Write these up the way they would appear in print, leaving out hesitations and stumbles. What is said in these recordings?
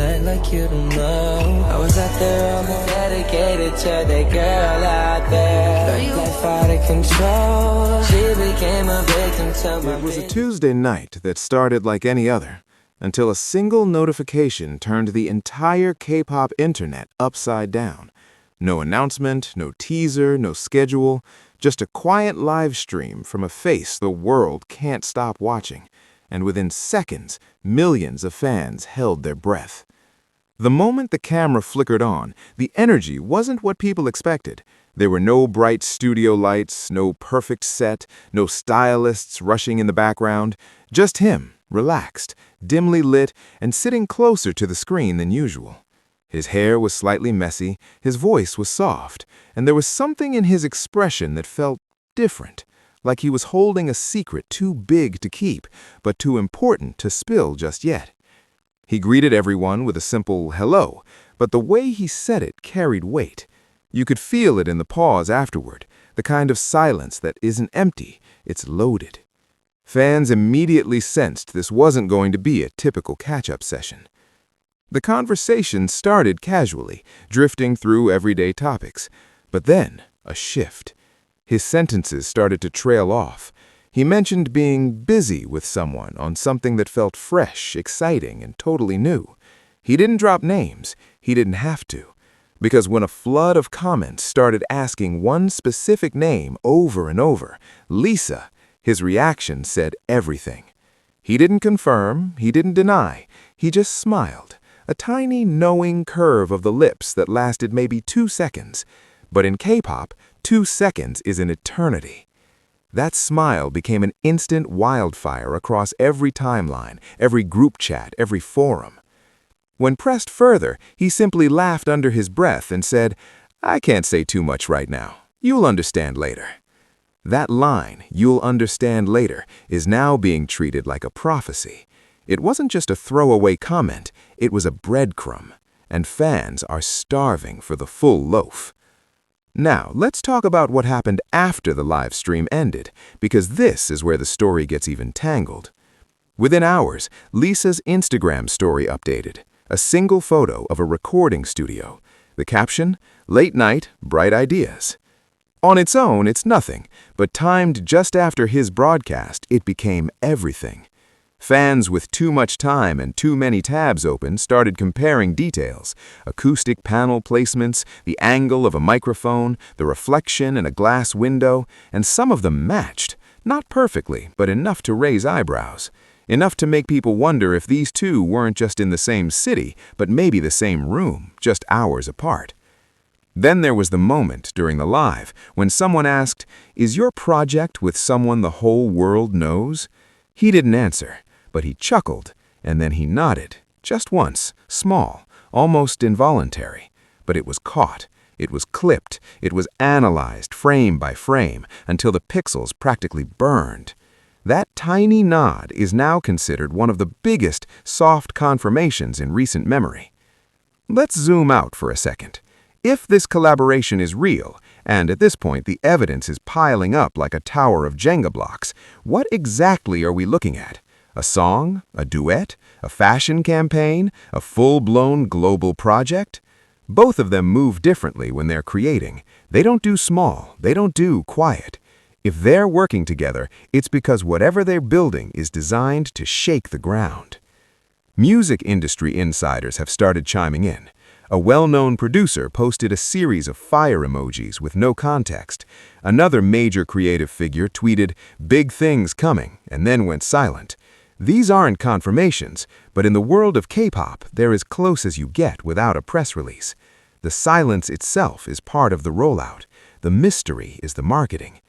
act like you don't know. I was out there all dedicated to the girl out there. Life out of control. She became a victim to my. It was a Tuesday night that started like any other, until a single notification turned the entire K-pop internet upside down. No announcement, no teaser, no schedule, just a quiet live stream from a face the world can't stop watching. And within seconds, millions of fans held their breath. The moment the camera flickered on, the energy wasn't what people expected. There were no bright studio lights, no perfect set, no stylists rushing in the background. Just him, relaxed, dimly lit, and sitting closer to the screen than usual. His hair was slightly messy, his voice was soft, and there was something in his expression that felt different, like he was holding a secret too big to keep, but too important to spill just yet. He greeted everyone with a simple hello, but the way he said it carried weight. You could feel it in the pause afterward, the kind of silence that isn't empty, it's loaded. Fans immediately sensed this wasn't going to be a typical catch-up session. The conversation started casually, drifting through everyday topics. But then, a shift. His sentences started to trail off. He mentioned being busy with someone on something that felt fresh, exciting, and totally new. He didn't drop names. He didn't have to. Because when a flood of comments started asking one specific name over and over, Lisa, his reaction said everything. He didn't confirm, he didn't deny, he just smiled. A tiny, knowing curve of the lips that lasted maybe 2 seconds. But in K-pop, 2 seconds is an eternity. That smile became an instant wildfire across every timeline, every group chat, every forum. When pressed further, he simply laughed under his breath and said, "I can't say too much right now. You'll understand later." That line, "you'll understand later," is now being treated like a prophecy. It wasn't just a throwaway comment, it was a breadcrumb, and fans are starving for the full loaf. Now, let's talk about what happened after the live stream ended, because this is where the story gets even tangled. Within hours, Lisa's Instagram story updated, a single photo of a recording studio. The caption, "Late night, bright ideas." On its own, it's nothing, but timed just after his broadcast, it became everything. Fans with too much time and too many tabs open started comparing details, acoustic panel placements, the angle of a microphone, the reflection in a glass window, and some of them matched, not perfectly, but enough to raise eyebrows, enough to make people wonder if these two weren't just in the same city, but maybe the same room, just hours apart. Then there was the moment during the live when someone asked, "Is your project with someone the whole world knows?" He didn't answer. But he chuckled, and then he nodded, just once, small, almost involuntary. But it was caught, it was clipped, it was analyzed frame by frame until the pixels practically burned. That tiny nod is now considered one of the biggest soft confirmations in recent memory. Let's zoom out for a second. If this collaboration is real, and at this point the evidence is piling up like a tower of Jenga blocks, what exactly are we looking at? A song? A duet? A fashion campaign? A full-blown global project? Both of them move differently when they're creating. They don't do small, they don't do quiet. If they're working together, it's because whatever they're building is designed to shake the ground. Music industry insiders have started chiming in. A well-known producer posted a series of fire emojis with no context. Another major creative figure tweeted, "Big things coming," and then went silent. These aren't confirmations, but in the world of K-pop, they're as close as you get without a press release. The silence itself is part of the rollout. The mystery is the marketing.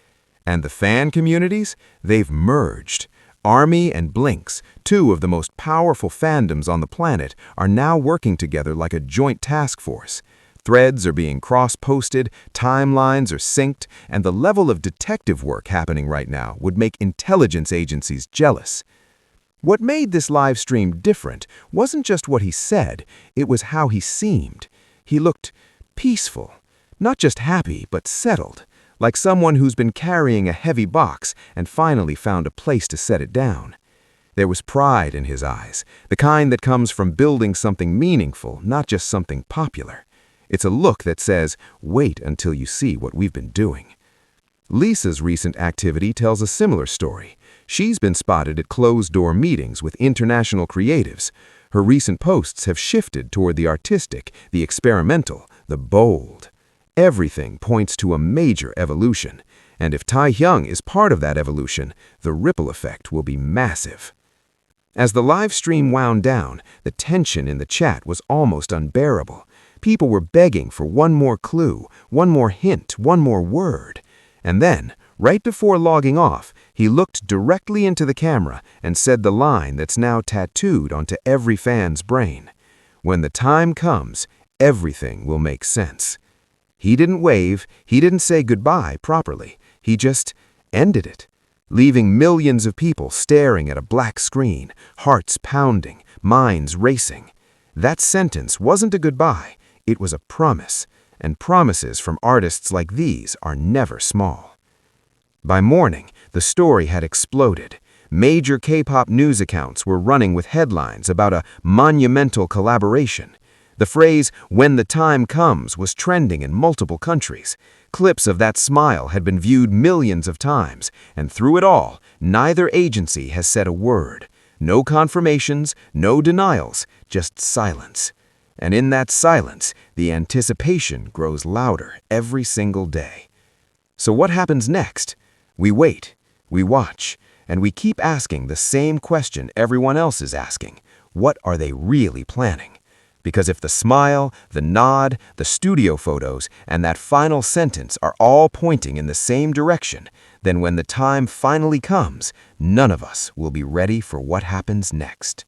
And the fan communities? They've merged. ARMY and Blinks, two of the most powerful fandoms on the planet, are now working together like a joint task force. Threads are being cross-posted, timelines are synced, and the level of detective work happening right now would make intelligence agencies jealous. What made this live stream different wasn't just what he said, it was how he seemed. He looked peaceful, not just happy, but settled, like someone who's been carrying a heavy box and finally found a place to set it down. There was pride in his eyes, the kind that comes from building something meaningful, not just something popular. It's a look that says, wait until you see what we've been doing. Lisa's recent activity tells a similar story. She's been spotted at closed-door meetings with international creatives. Her recent posts have shifted toward the artistic, the experimental, the bold. Everything points to a major evolution, and if Taehyung is part of that evolution, the ripple effect will be massive. As the live stream wound down, the tension in the chat was almost unbearable. People were begging for one more clue, one more hint, one more word. And then, right before logging off, he looked directly into the camera and said the line that's now tattooed onto every fan's brain. When the time comes, everything will make sense. He didn't wave, he didn't say goodbye properly, he just ended it, leaving millions of people staring at a black screen, hearts pounding, minds racing. That sentence wasn't a goodbye, it was a promise, and promises from artists like these are never small. By morning, the story had exploded. Major K-pop news accounts were running with headlines about a monumental collaboration. The phrase, "when the time comes," was trending in multiple countries. Clips of that smile had been viewed millions of times, and through it all, neither agency has said a word. No confirmations, no denials, just silence. And in that silence, the anticipation grows louder every single day. So what happens next? We wait, we watch, and we keep asking the same question everyone else is asking. What are they really planning? Because if the smile, the nod, the studio photos, and that final sentence are all pointing in the same direction, then when the time finally comes, none of us will be ready for what happens next.